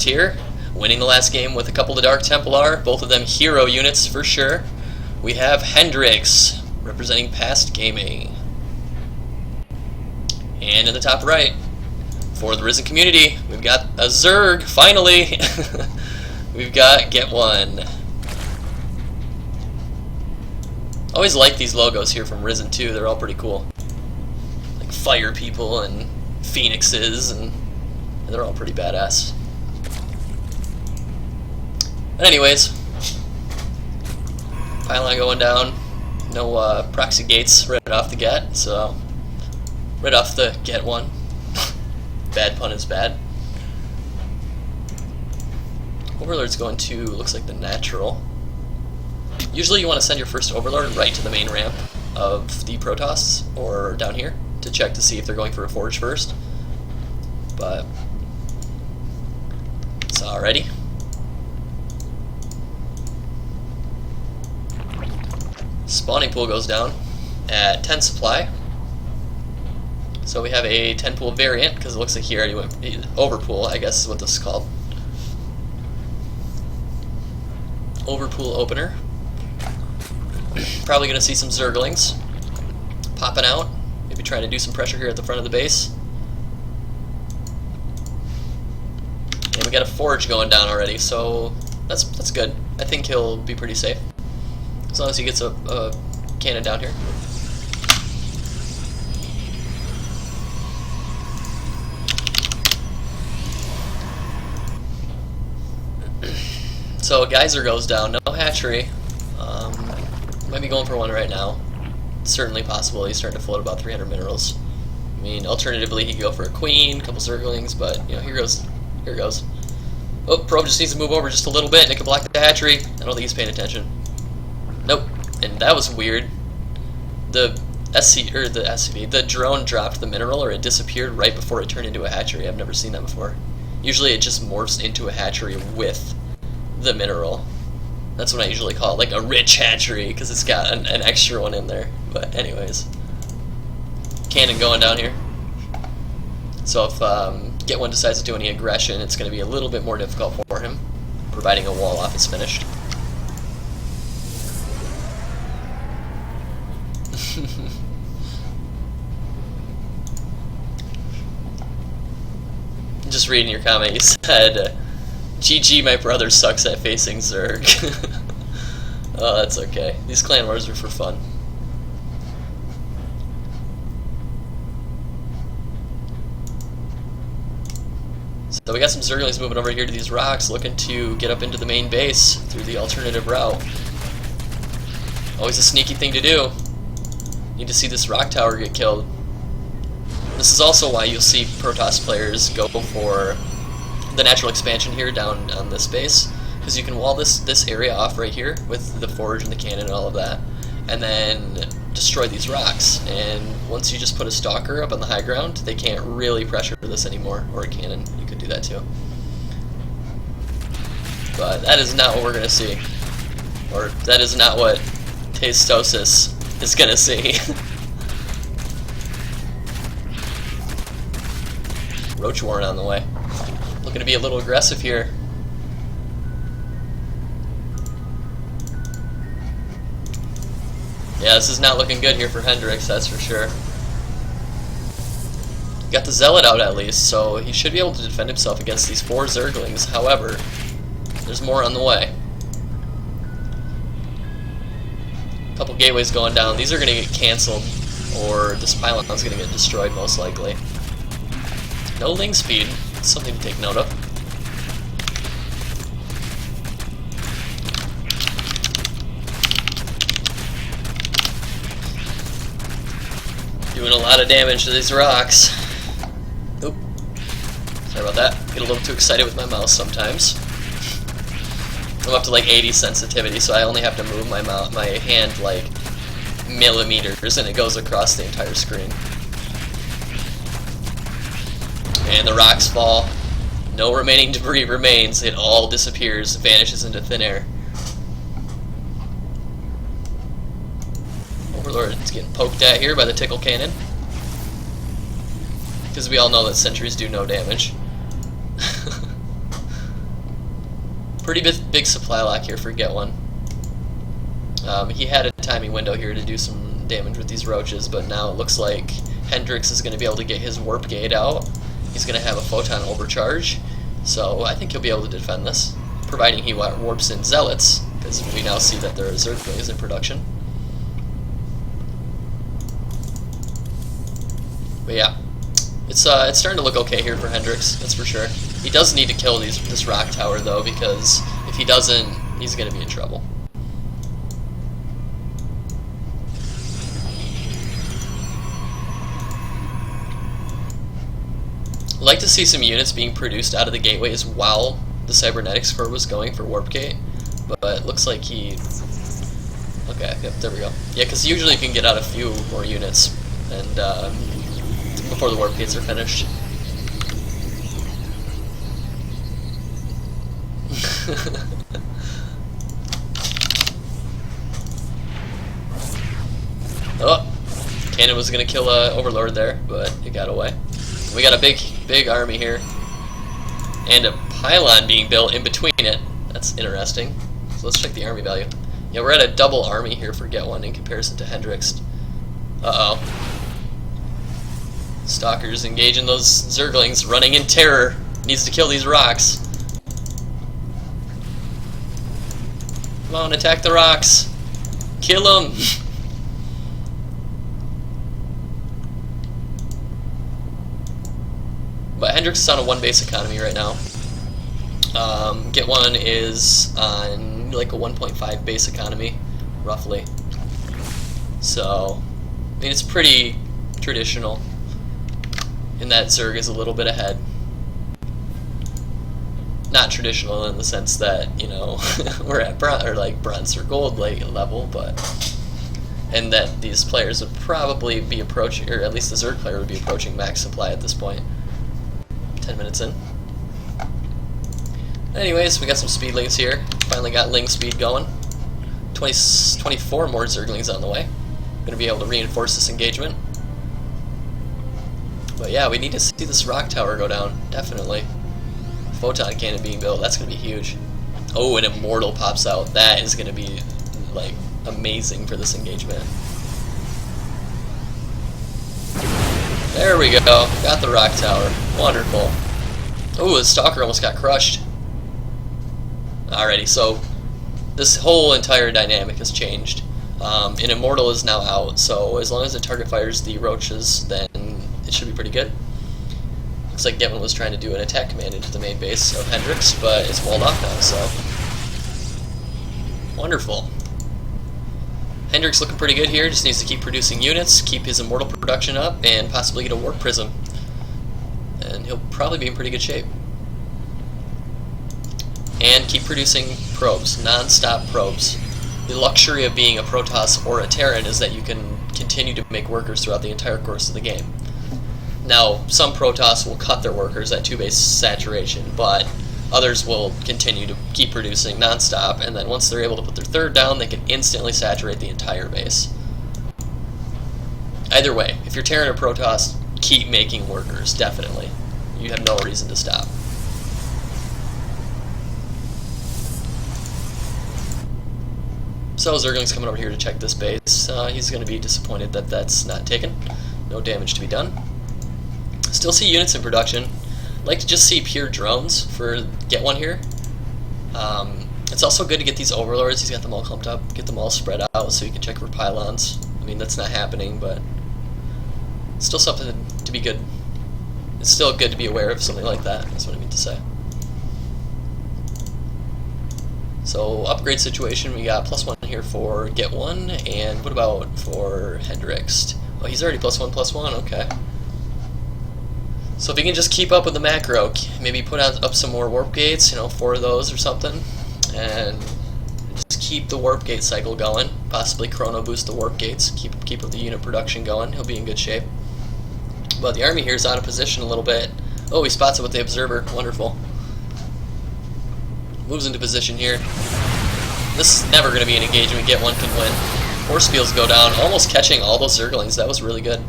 here, winning the last game with a couple of Dark Templar, both of them hero units for sure. We have Hendrexed, representing PasT Gaming. And in the top right, for the Risen community, we've got a Zerg, finally! We've got GetOne. Always like these logos here from Risen too, they're all pretty cool. Like fire people and phoenixes, and they're all pretty badass. But anyways, pylon going down, no proxy gates right off the get, so right off the GetOne. Bad pun is bad. Overlord's going to, looks like the natural. Usually you want to send your first Overlord right to the main ramp of the Protoss, or down here, to check to see if they're going for a Forge first. But it's alrighty. Spawning pool goes down at 10 supply. So we have a 10 pool variant, because it looks like he already went overpool, I guess is what this is called. Overpool opener. Probably going to see some Zerglings popping out. Maybe trying to do some pressure here at the front of the base. And we got a Forge going down already, so that's good. I think he'll be pretty safe. As long as he gets a cannon down here. So Geyser goes down, no hatchery. Might be going for one right now. It's certainly possible. He's starting to float about 300 minerals. I mean, alternatively he could go for a queen, a couple Zerglings, but you know, here goes. Here goes. Oh, probe just needs to move over just a little bit and it could block the hatchery. I don't think he's paying attention. Nope. And that was weird. The the drone dropped the mineral, or it disappeared right before it turned into a hatchery. I've never seen that before. Usually it just morphs into a hatchery with the mineral. That's what I usually call it, like a rich hatchery, because it's got an extra one in there. But anyways, cannon going down here. So if GetOne decides to do any aggression, it's going to be a little bit more difficult for him, providing a wall off is finished. Just reading your comment, you said, GG, my brother sucks at facing Zerg. Oh, that's okay. These clan wars are for fun. So we got some Zerglings moving over here to these rocks, looking to get up into the main base through the alternative route. Always a sneaky thing to do. Need to see this rock tower get killed. This is also why you'll see Protoss players go for the natural expansion here down on this base, because you can wall this area off right here with the forge and the cannon and all of that, and then destroy these rocks. And once you just put a stalker up on the high ground, they can't really pressure this anymore, or a cannon. You could do that too. But that is not what we're gonna see, or that is not what Tastosis is gonna see. Roach Warren on the way. Looking to be a little aggressive here. Yeah, this is not looking good here for Hendrexed, that's for sure. Got the Zealot out at least, so he should be able to defend himself against these 4 Zerglings. However, there's more on the way. A couple gateways going down. These are going to get cancelled, or this pylon's going to get destroyed most likely. No ling speed. Something to take note of. Doing a lot of damage to these rocks. Oop. Sorry about that. Get a little too excited with my mouse sometimes. I'm up to like 80 sensitivity, so I only have to move my hand like millimeters and it goes across the entire screen. And the rocks fall. No remaining debris remains. It all disappears, vanishes into thin air. Overlord is getting poked at here by the tickle cannon. Because we all know that sentries do no damage. Pretty big supply lock here for GetOne. He had a timing window here to do some damage with these roaches, but now it looks like Hendrexed is going to be able to get his warp gate out. He's going to have a photon overcharge, so I think he'll be able to defend this, providing he warps in zealots, because we now see that there are zerglings in production. But yeah, it's starting to look okay here for Hendrexed, that's for sure. He does need to kill this rock tower though, because if he doesn't, he's going to be in trouble. I'd like to see some units being produced out of the gateways while the cybernetics core was going for warp gate, but it looks like he... Okay, yep, there we go. Yeah, because usually you can get out a few more units and before the warp gates are finished. Oh, cannon was gonna kill Overlord there, but it got away. We got a big army here, and a pylon being built in between it. That's interesting. So let's check the army value. Yeah, we're at a double army here for GetOne in comparison to Hendrexed. Uh-oh. Stalkers engaging those zerglings, running in terror. Needs to kill these rocks. Come on, attack the rocks. Kill them. But Hendrexed is on a 1 base economy right now. GetOne is on like a 1.5 base economy, roughly. So, I mean, it's pretty traditional in that Zerg is a little bit ahead. Not traditional in the sense that, you know, we're at bronze or gold level, but and that these players would probably be approaching, or at least the Zerg player would be approaching max supply at this point. 10 minutes in. Anyways, we got some speedlings here. Finally got Ling speed going. 24 more Zerglings on the way. Gonna be able to reinforce this engagement. But yeah, we need to see this rock tower go down, definitely. Photon cannon being built, that's gonna be huge. Oh, an Immortal pops out. That is gonna be, like, amazing for this engagement. There we go. Got the rock tower. Wonderful. Oh, the Stalker almost got crushed. Alrighty, so this whole entire dynamic has changed. An Immortal is now out, so as long as the target fires the roaches, then it should be pretty good. Looks like GetOne was trying to do an attack command into the main base of Hendrexed, but it's walled off now, so... Wonderful. Hendrexed looking pretty good here, just needs to keep producing units, keep his Immortal production up, and possibly get a Warp Prism. And he'll probably be in pretty good shape. And keep producing probes, non-stop probes. The luxury of being a Protoss or a Terran is that you can continue to make workers throughout the entire course of the game. Now, some Protoss will cut their workers at 2 base saturation, but others will continue to keep producing non-stop, and then once they're able to put their third down, they can instantly saturate the entire base. Either way, if you're Terran or Protoss, keep making workers, definitely. You have no reason to stop. So Zergling's coming over here to check this base. He's going to be disappointed that that's not taken. No damage to be done. Still see units in production. I'd like to just see pure drones for GetOne here. It's also good to get these overlords. He's got them all clumped up. Get them all spread out so you can check for pylons. I mean, that's not happening, but still something to be good. It's still good to be aware of something like that. That's what I mean to say. So upgrade situation, we got +1 here for GetOne, and what about for Hendrexed? Oh, he's already +1/+1, okay. So if he can just keep up with the macro, maybe put up some more warp gates, you know, 4 of those or something, and just keep the warp gate cycle going, possibly chrono boost the warp gates, keep up the unit production going, he'll be in good shape. But the army here is out of position a little bit. Oh, he spots it with the observer, wonderful. Moves into position here. This is never going to be an engagement GetOne can win. Force fields go down, almost catching all those Zerglings. That was really good.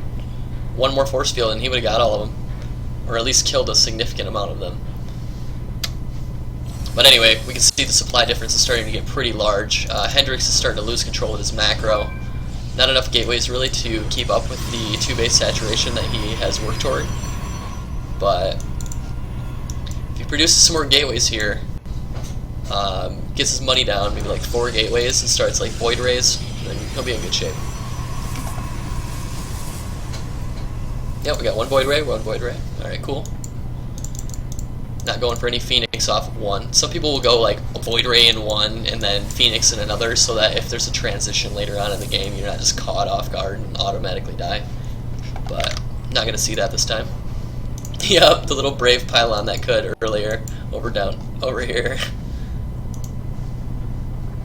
One more force field and he would have got all of them. Or at least killed a significant amount of them. But anyway, we can see the supply difference is starting to get pretty large. Hendrexed is starting to lose control of his macro. Not enough gateways really to keep up with the 2-base saturation that he has worked toward. But if he produces some more gateways here, gets his money down, maybe like 4 gateways, and starts like void rays, then he'll be in good shape. Yep, we got 1 void ray, 1 void ray. Alright, cool. Not going for any Phoenix off of 1. Some people will go like a void ray in 1 and then Phoenix in another, so that if there's a transition later on in the game, you're not just caught off guard and automatically die. But not gonna see that this time. Yep, the little brave pylon that could earlier. Over here.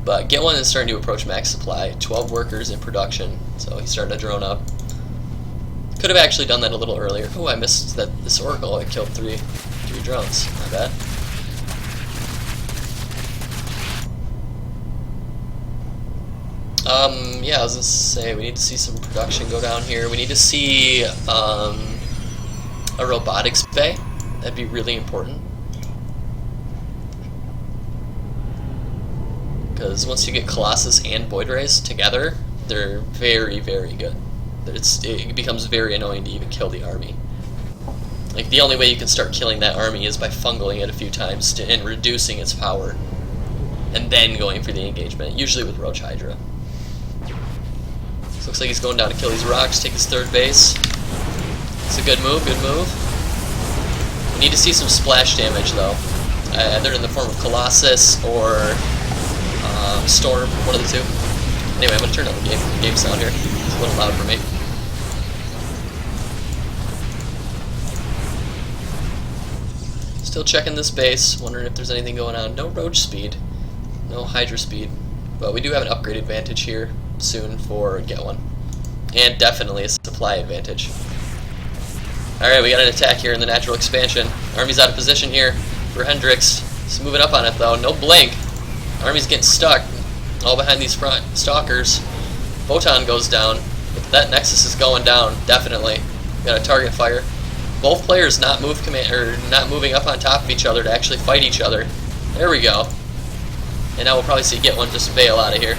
But GetOne is starting to approach max supply. 12 workers in production, so he's starting to drone up. Could have actually done that a little earlier. Oh, I missed that. This Oracle I killed 3 drones. Not bad. Yeah, I was gonna say we need to see some production go down here. We need to see a robotics bay. That'd be really important. Because once you get Colossus and Void Rays together, they're very, very good. It becomes very annoying to even kill the army. Like, the only way you can start killing that army is by fungling it a few times and reducing its power. And then going for the engagement, usually with Roach Hydra. So looks like he's going down to kill these rocks, take his 3rd base. It's a good move, good move. We need to see some splash damage, though. Either in the form of Colossus or Storm, one of the 2. Anyway, I'm going to turn on the game sound here. It's a little loud for me. Still checking this base, wondering if there's anything going on. No Roach speed, no Hydra speed, but we do have an upgrade advantage here soon for GetOne, and definitely a supply advantage. Alright, we got an attack here in the natural expansion. Army's out of position here for Hendrexed. He's moving up on it though, no blink. Army's getting stuck, all behind these front stalkers. Photon goes down, but that Nexus is going down, definitely. We got a target fire. Both players not moving up on top of each other to actually fight each other. There we go. And now we'll probably see GetOne just bail out of here.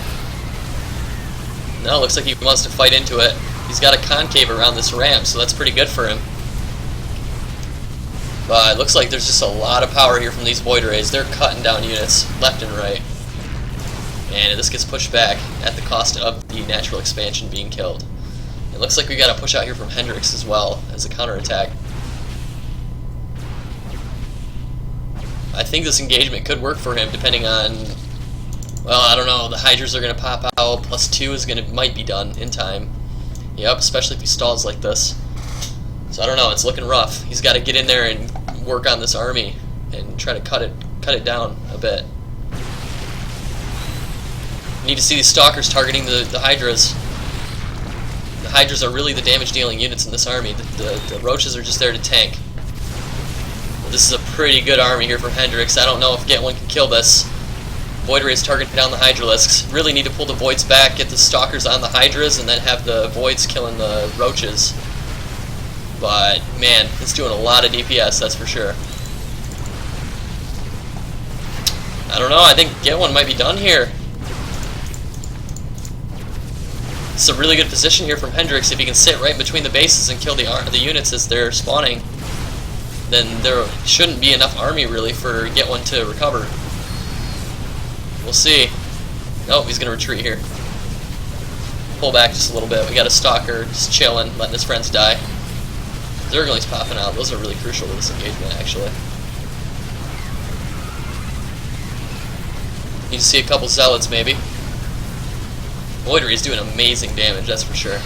No, looks like he wants to fight into it. He's got a concave around this ramp, so that's pretty good for him. But it looks like there's just a lot of power here from these Void Rays. They're cutting down units left and right. And this gets pushed back at the cost of the natural expansion being killed. It looks like we got to push out here from Hendrexed as well as a counterattack. I think this engagement could work for him depending on, well, I don't know, the Hydras are going to pop out, +2 might be done in time. Yep, especially if he stalls like this. So I don't know, it's looking rough. He's got to get in there and work on this army and try to cut it down a bit. You need to see these stalkers targeting the Hydras. The Hydras are really the damage-dealing units in this army. The Roaches are just there to tank. Well, this is a pretty good army here from Hendrexed. I don't know if GetOne can kill this. Void Rays targeting down the Hydralisks. Really need to pull the Voids back, get the Stalkers on the Hydras, and then have the Voids killing the Roaches. But, man, it's doing a lot of DPS, that's for sure. I don't know, I think GetOne might be done here. It's a really good position here from Hendrexed. If he can sit right between the bases and kill the units as they're spawning, then there shouldn't be enough army really for GetOne to recover. We'll see. Nope, he's going to retreat here. Pull back just a little bit. We got a Stalker just chilling, letting his friends die. Zergling's popping out. Those are really crucial to this engagement, actually. Need to see a couple Zealots, maybe. Void Ray is doing amazing damage, that's for sure.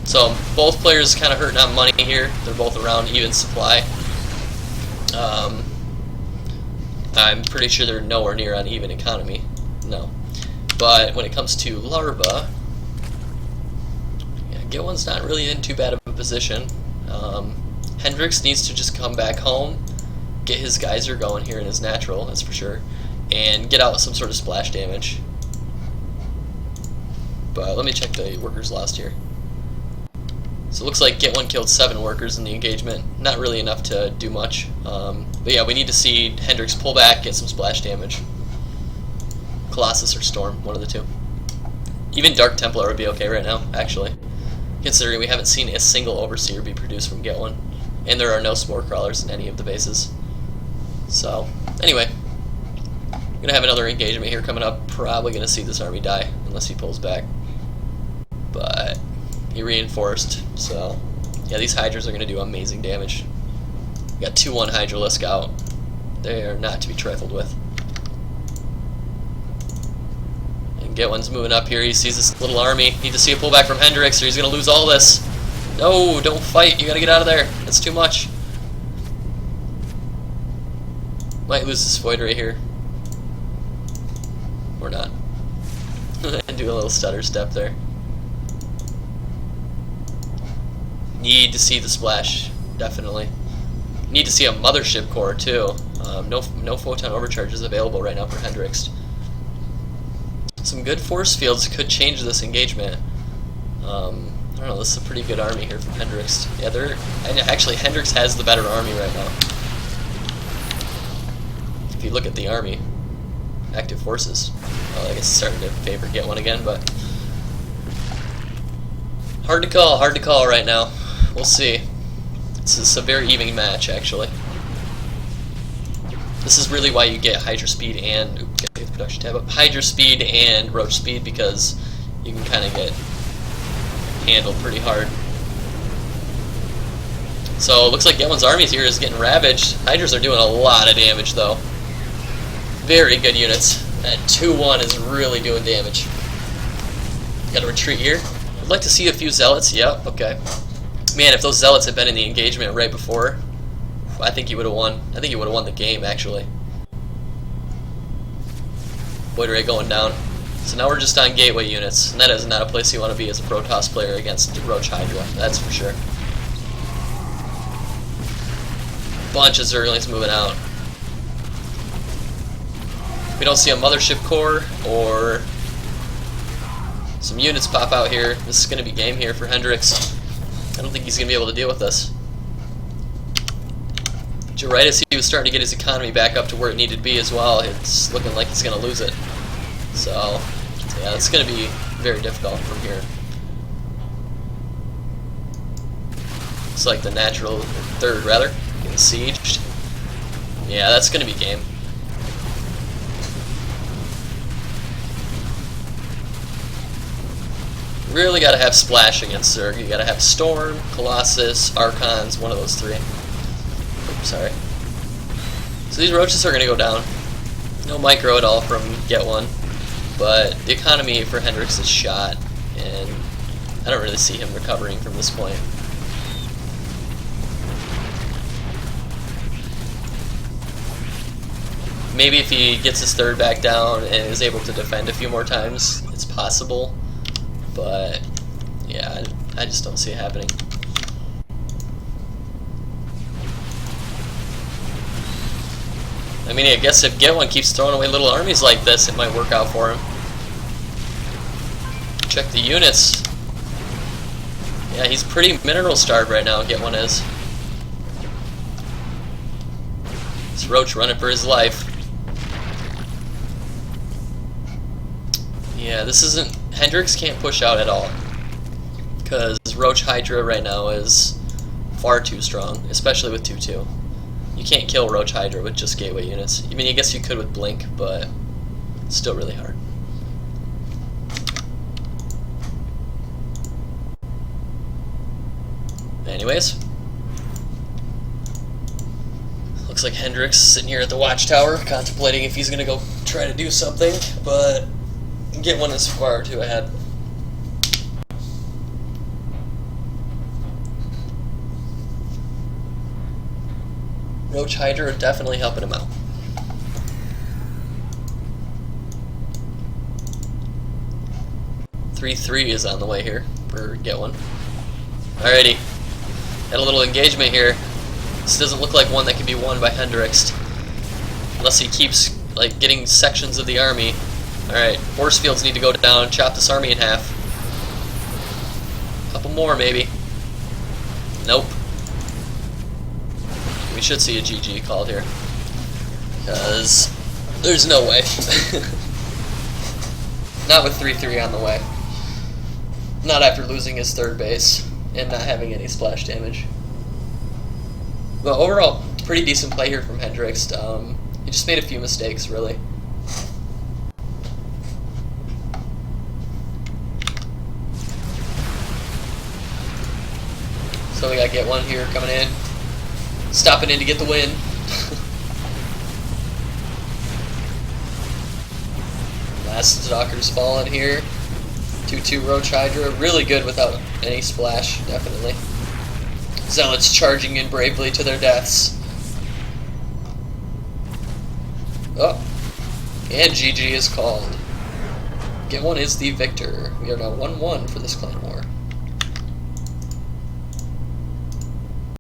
So, both players kind of hurting on money here. They're both around even supply. I'm pretty sure they're nowhere near on even economy. No. But when it comes to Larva, yeah, GetOne's not really in too bad of a position. Hendrexed needs to just come back home, get his geyser going here in his natural, that's for sure, and get out some sort of splash damage. But let me check the workers lost here. So it looks like GetOne killed 7 workers in the engagement. Not really enough to do much. But yeah, we need to see Hendrexed pull back, get some splash damage. Colossus or Storm, one of the two. Even Dark Templar would be okay right now, actually. Considering we haven't seen a single Overseer be produced from GetOne. And there are no Spore Crawlers in any of the bases. So, anyway. I'm going to have another engagement here coming up. Probably going to see this army die, unless he pulls back. But he reinforced, so yeah, these Hydras are going to do amazing damage. We got 2-1 Hydralisk out. They are not to be trifled with. And GetOne's moving up here. He sees this little army. Need to see a pullback from Hendrexed or he's going to lose all this. No, don't fight. You got to get out of there. That's too much. Might lose this Void right here. Or not. And do a little stutter step there. Need to see the splash, definitely. Need to see a Mothership Core too. No Photon Overcharges available right now for Hendrexed. Some good force fields could change this engagement. I don't know, this is a pretty good army here from Hendrexed. Yeah, actually Hendrexed has the better army right now. If you look at the army, active forces. Well, I guess it's starting to favor GetOne again, but hard to call right now. We'll see. This is a very even match, actually. This is really why you get Hydra Speed and get the production tab up. Hydra Speed and Roach Speed, because you can kind of get handled pretty hard. So it looks like GetOne's army here is getting ravaged. Hydras are doing a lot of damage, though. Very good units. That 2-1 is really doing damage. Got to retreat here. I'd like to see a few Zealots. Yep, okay. Man, if those Zealots had been in the engagement right before, I think he would have won. I think he would have won the game, actually. Void Ray going down. So now we're just on gateway units, and that is not a place you want to be as a Protoss player against Roach Hydra, that's for sure. Bunch of Zerglings moving out. We don't see a Mothership Core or some units pop out here. This is going to be game here for Hendrexed. I don't think he's going to be able to deal with this. Right as he was starting to get his economy back up to where it needed to be as well, it's looking like he's going to lose it. So, yeah, it's going to be very difficult from here. It's like the natural, third rather, getting sieged. Yeah, that's going to be game. Really got to have Splash against Zerg. You got to have Storm, Colossus, Archons, one of those three. Oops, sorry. So these Roaches are going to go down. No micro at all from GetOne, but the economy for Hendrexed is shot, and I don't really see him recovering from this point. Maybe if he gets his third back down and is able to defend a few more times, it's possible. But, yeah, I just don't see it happening. I mean, I guess if GetOne keeps throwing away little armies like this, it might work out for him. Check the units. Yeah, he's pretty mineral starved right now, GetOne is. This Roach running for his life. Yeah, this isn't... Hendrexed can't push out at all, because Roach Hydra right now is far too strong, especially with 2-2. You can't kill Roach Hydra with just gateway units. I mean, I guess you could with Blink, but it's still really hard. Anyways, looks like Hendrexed sitting here at the watchtower, contemplating if he's going to go try to do something, but GetOne is far too ahead. Roach Hydra are definitely helping him out. (3-3) is on the way here for GetOne. Alrighty, got a little engagement here. This doesn't look like one that can be won by Hendrexed, unless he keeps like getting sections of the army. Alright, force fields need to go down, chop this army in half. A couple more maybe. Nope. We should see a GG called here. Because there's no way. Not with 3-3 on the way. Not after losing his third base and not having any splash damage. But overall, pretty decent play here from Hendrexed. He just made a few mistakes, really. So we got GetOne here coming in. Stopping in to get the win. Last Stalker's falling here. 2-2 Roach Hydra. Really good without any splash, definitely. Zealots charging in bravely to their deaths. Oh. And GG is called. GetOne is the victor. We are now 1-1 for this clan.